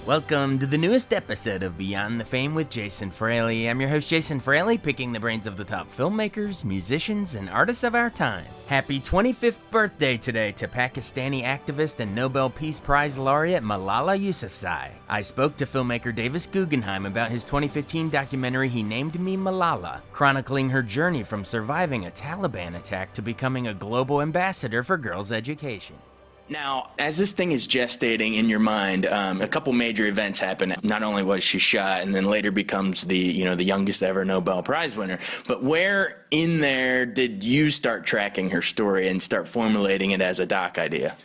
Welcome to the newest episode of Beyond the Fame with Jason Fraley. I'm your host, Jason Fraley, picking the brains of the top filmmakers, musicians, and artists of our time. Happy 25th birthday today to Pakistani activist and Nobel Peace Prize laureate Malala Yousafzai. I spoke to filmmaker Davis Guggenheim about his 2015 documentary He Named Me Malala, chronicling her journey from surviving a Taliban attack to becoming a global ambassador for girls' education. Now, as this thing is gestating in your mind, a couple major events happen. Not only was she shot and then later becomes the youngest ever Nobel Prize winner, but where in there did you start tracking her story and start formulating it as a doc idea?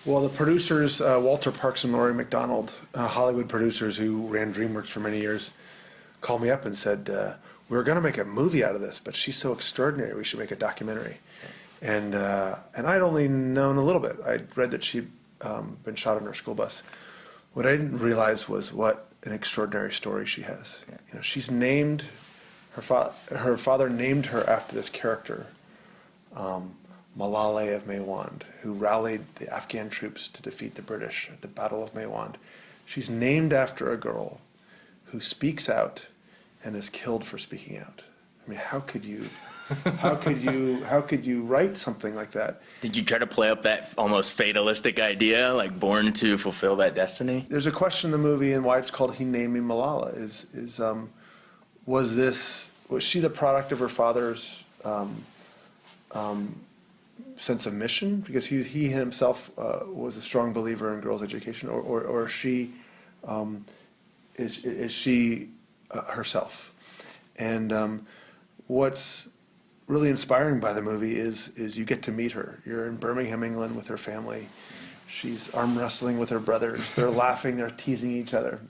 Well, the producers, Walter Parks and Laurie McDonald, Hollywood producers who ran DreamWorks for many years, called me up and said, we're going to make a movie out of this, but she's so extraordinary, we should make a documentary. And I'd only known a little bit. I'd read that she'd been shot on her school bus. What I didn't realize was what an extraordinary story she has. Yeah. You know, she's named her father named her after this character, Malala of Maiwand, who rallied the Afghan troops to defeat the British at the Battle of Maiwand. She's named after a girl who speaks out and is killed for speaking out. I mean, how could you write something like that? Did you try to play up that almost fatalistic idea, like born to fulfill that destiny? There's a question in the movie and why it's called He Named Me Malala. Was she the product of her father's sense of mission? Because he himself was a strong believer in girls' education, or is she herself? And what's really inspiring by the movie is you get to meet her. You're in Birmingham, England with her family. She's arm wrestling with her brothers. They're laughing, they're teasing each other.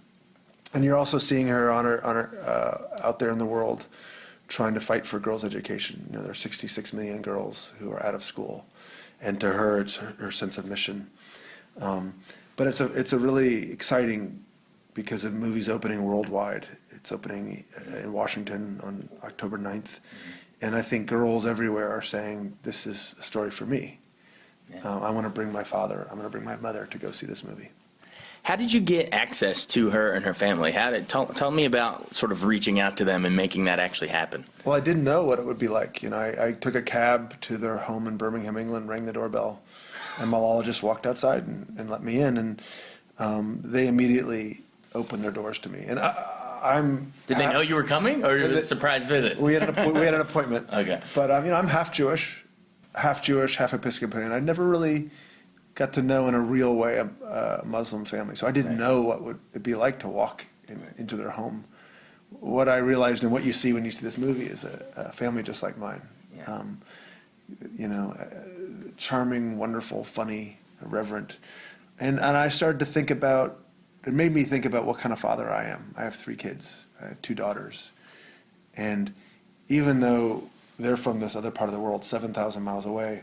And you're also seeing her out there in the world trying to fight for girls' education. You know, there are 66 million girls who are out of school. And to her, it's her sense of mission. But it's a really exciting, because the movie's opening worldwide. It's opening in Washington on October 9th. And I think girls everywhere are saying, this is a story for me. Yeah. I want to bring my father, I'm going to bring my mother to go see this movie. How did you get access to her and her family? Tell me about sort of reaching out to them and making that actually happen. Well, I didn't know what it would be like. You know, I took a cab to their home in Birmingham, England, rang the doorbell, and Malala just walked outside and let me in. And they immediately opened their doors to me. And Did they know you were coming, or was it a surprise visit? We had an appointment. Okay. But I'm half Jewish, half Episcopalian. I never really got to know in a real way a Muslim family, so I didn't know what would it be like to walk into their home. What I realized and what you see when you see this movie is a family just like mine. Yeah. Charming, wonderful, funny, irreverent, and I started to think about. It made me think about what kind of father I am. I have 3 kids. I have 2 daughters. And even though they're from this other part of the world, 7,000 miles away,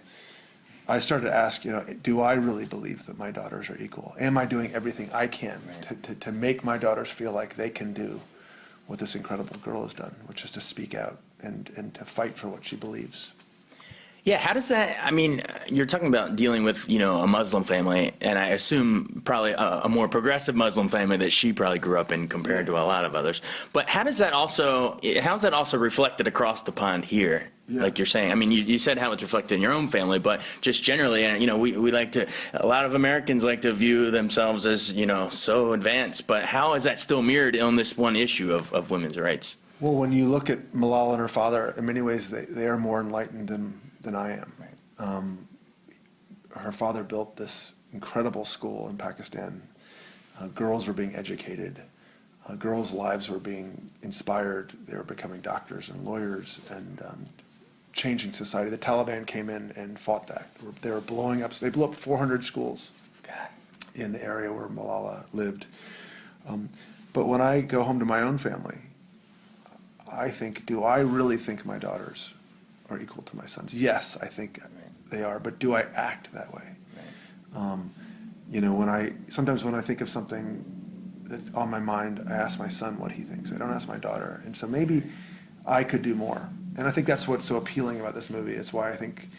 I started to ask, do I really believe that my daughters are equal? Am I doing everything I can to make my daughters feel like they can do what this incredible girl has done, which is to speak out and to fight for what she believes? Yeah, how does that, you're talking about dealing with, a Muslim family, and I assume probably a more progressive Muslim family that she probably grew up in compared to a lot of others. But how's that also reflected across the pond here? Yeah. Like you're saying, you said how it's reflected in your own family, but just generally, we like to, a lot of Americans like to view themselves as, so advanced, but how is that still mirrored on this one issue of women's rights? Well, when you look at Malala and her father, in many ways, they are more enlightened than I am. Right. Her father built this incredible school in Pakistan. Girls were being educated. Girls' lives were being inspired. They were becoming doctors and lawyers and changing society. The Taliban came in and fought that. They were blowing up. So they blew up 400 schools in the area where Malala lived. But when I go home to my own family, I think, do I really think my daughters are equal to my sons? Yes, I think they are, but do I act that way? Right. Sometimes when I think of something that's on my mind, I ask my son what he thinks. I don't ask my daughter, and so maybe I could do more. And I think that's what's so appealing about this movie. It's why I think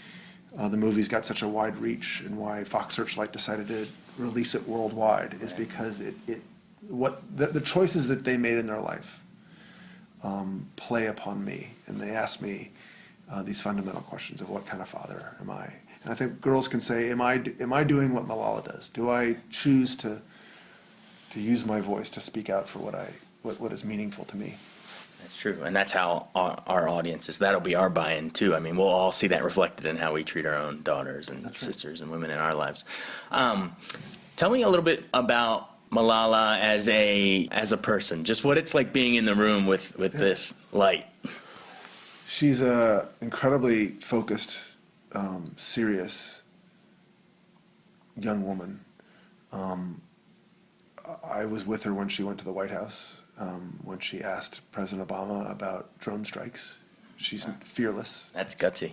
the movie's got such a wide reach, and why Fox Searchlight decided to release it worldwide, is because it what the choices that they made in their life play upon me, and they ask me these fundamental questions of what kind of father am I? And I think girls can say, am I doing what Malala does? Do I choose to use my voice to speak out for what is meaningful to me? That's true, and that's how our audience is. That'll be our buy-in too. I mean, we'll all see that reflected in how we treat our own daughters and sisters and women in our lives. Tell me a little bit about Malala as a person, just what it's like being in the room with this light. She's a incredibly focused, serious young woman. I was with her when she went to the White House, when she asked President Obama about drone strikes. She's fearless. That's gutsy.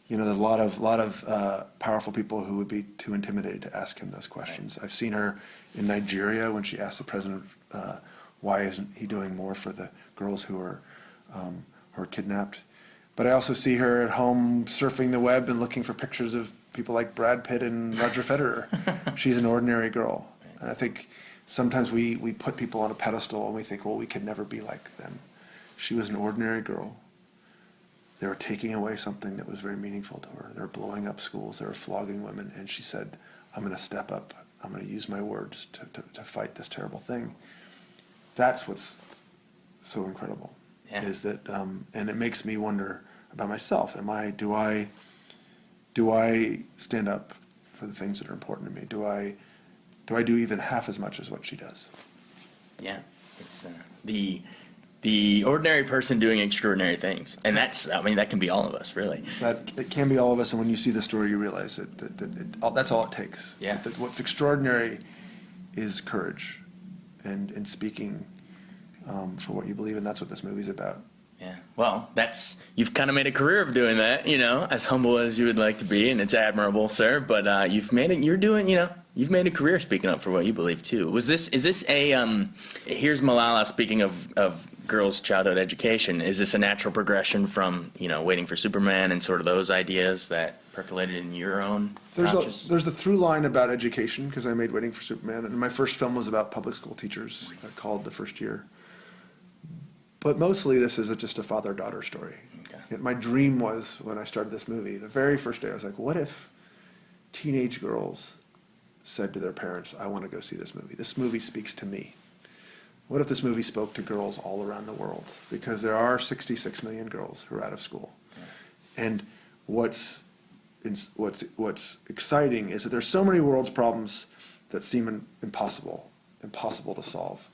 You know, there's a lot of powerful people who would be too intimidated to ask him those questions. I've seen her in Nigeria when she asked the president, why isn't he doing more for the girls who are kidnapped? But I also see her at home surfing the web and looking for pictures of people like Brad Pitt and Roger Federer. She's an ordinary girl. And I think sometimes we put people on a pedestal and we think, well, we could never be like them. She was an ordinary girl. They were taking away something that was very meaningful to her. They were blowing up schools. They were flogging women. And she said, I'm going to step up. I'm going to use my words to fight this terrible thing. That's what's so incredible, is that, and it makes me wonder about myself. Do I stand up for the things that are important to me? Do I do even half as much as what she does? Yeah, it's the ordinary person doing extraordinary things, and that can be all of us, really. It can be all of us, and when you see the story, you realize that that's all it takes. Yeah. That what's extraordinary is courage, and speaking for what you believe, and that's what this movie's about. Yeah. Well, you've kind of made a career of doing that, as humble as you would like to be, and it's admirable, sir. But you've made a career speaking up for what you believe too. Is this here's Malala speaking of girls' childhood education. Is this a natural progression from, Waiting for Superman and sort of those ideas that percolated in your own conscious? There's the through line about education, because I made Waiting for Superman, and my first film was about public school teachers, called The First Year. But mostly this is just a father-daughter story. Okay. My dream was, when I started this movie, the very first day, I was like, what if teenage girls said to their parents, I want to go see this movie. This movie speaks to me. What if this movie spoke to girls all around the world? Because there are 66 million girls who are out of school. Yeah. And what's exciting is that there's so many world's problems that seem impossible to solve.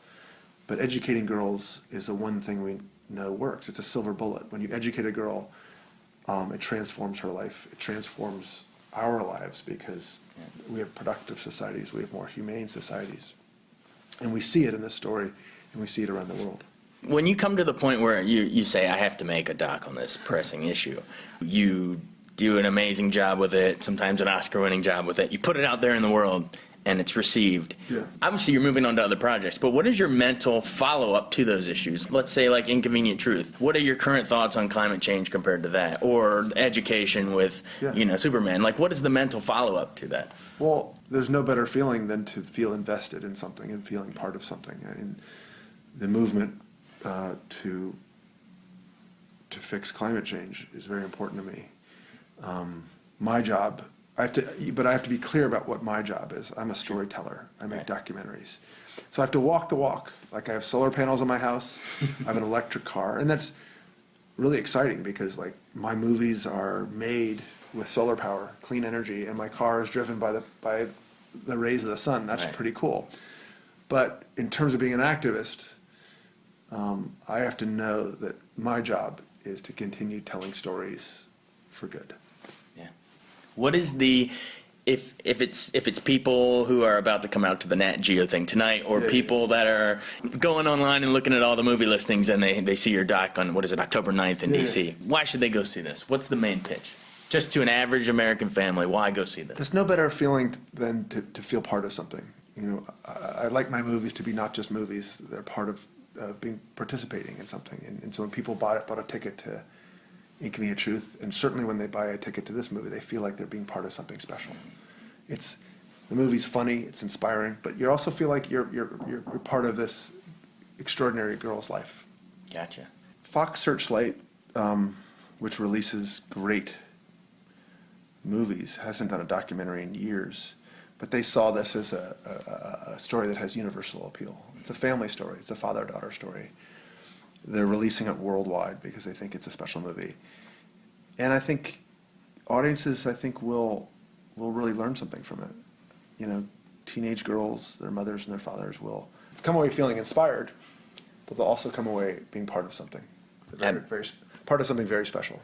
But educating girls is the one thing we know works. It's a silver bullet. When you educate a girl, it transforms her life. It transforms our lives, because we have productive societies. We have more humane societies. And we see it in this story, and we see it around the world. When you come to the point where you say, I have to make a doc on this pressing issue, you do an amazing job with it, sometimes an Oscar-winning job with it. You put it out there in the world, and it's received. Yeah. Obviously, you're moving on to other projects, but what is your mental follow-up to those issues? Let's say like Inconvenient Truth. What are your current thoughts on climate change compared to that? Or education with, Superman? Like, what is the mental follow-up to that? Well, there's no better feeling than to feel invested in something and feeling part of something. And the movement to fix climate change is very important to me. My job, I have to be clear about what my job is. I'm a storyteller. I make documentaries. So I have to walk the walk. Like, I have solar panels on my house. I have an electric car. And that's really exciting, because my movies are made with solar power, clean energy, and my car is driven by the rays of the sun. That's pretty cool. But in terms of being an activist, I have to know that my job is to continue telling stories for good. Yeah. What is if it's people who are about to come out to the Nat Geo thing tonight, or people that are going online and looking at all the movie listings, and they see your doc on, October 9th in DC. Why should they go see this? What's the main pitch? Just to an average American family, why go see this? There's no better feeling than to feel part of something. I like my movies to be not just movies. They're part of participating in something. And so when people bought a ticket to Inconvenient Truth, and certainly when they buy a ticket to this movie, they feel like they're being part of something special. It's The movie's funny, it's inspiring, but you also feel like you're part of this extraordinary girl's life. Gotcha. Fox Searchlight, which releases great movies, hasn't done a documentary in years, but they saw this as a story that has universal appeal. It's a family story. It's a father-daughter story. They're releasing it worldwide because they think it's a special movie. And I think audiences, will really learn something from it. You know, teenage girls, their mothers and their fathers will come away feeling inspired, but they'll also come away being part of something, part of something very special.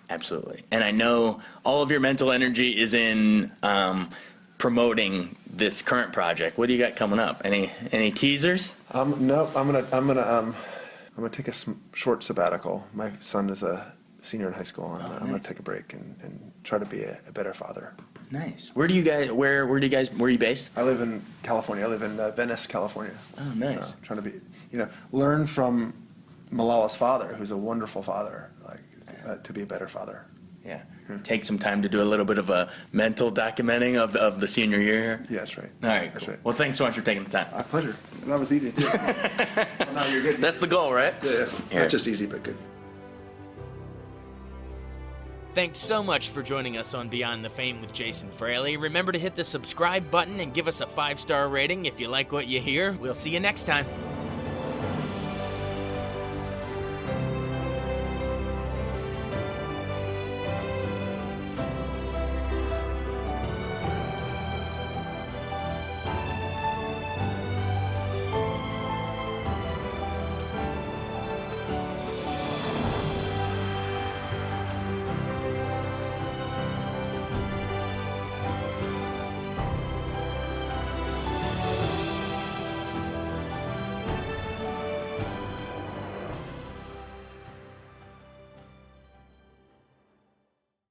Absolutely. And I know all of your mental energy is in promoting this current project. What do you got coming up? Any teasers? No, I'm gonna take a short sabbatical. My son is a senior in high school, and I'm gonna take a break and try to be a better father. Nice. Where are you based? I live in California. I live in Venice, California. Oh, nice. So trying to be, learn from Malala's father, who's a wonderful father, to be a better father. Yeah. Take some time to do a little bit of a mental documenting of the senior year here. Yeah, that's right. All right, That's cool. right. Well, thanks so much for taking the time. My pleasure. That was easy. Well, no, you're good. That's the goal, right? Yeah. Yeah. Not just easy, but good. Thanks so much for joining us on Beyond the Fame with Jason Fraley. Remember to hit the subscribe button and give us a 5-star rating if you like what you hear. We'll see you next time.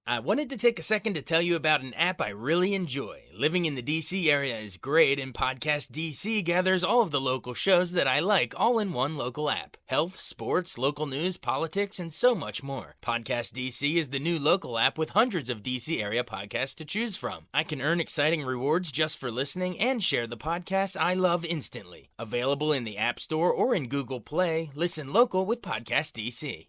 I wanted to take a second to tell you about an app I really enjoy. Living in the DC area is great, and Podcast DC gathers all of the local shows that I like all in one local app. Health, sports, local news, politics, and so much more. Podcast DC is the new local app with hundreds of DC area podcasts to choose from. I can earn exciting rewards just for listening and share the podcasts I love instantly. Available in the App Store or in Google Play, listen local with Podcast DC.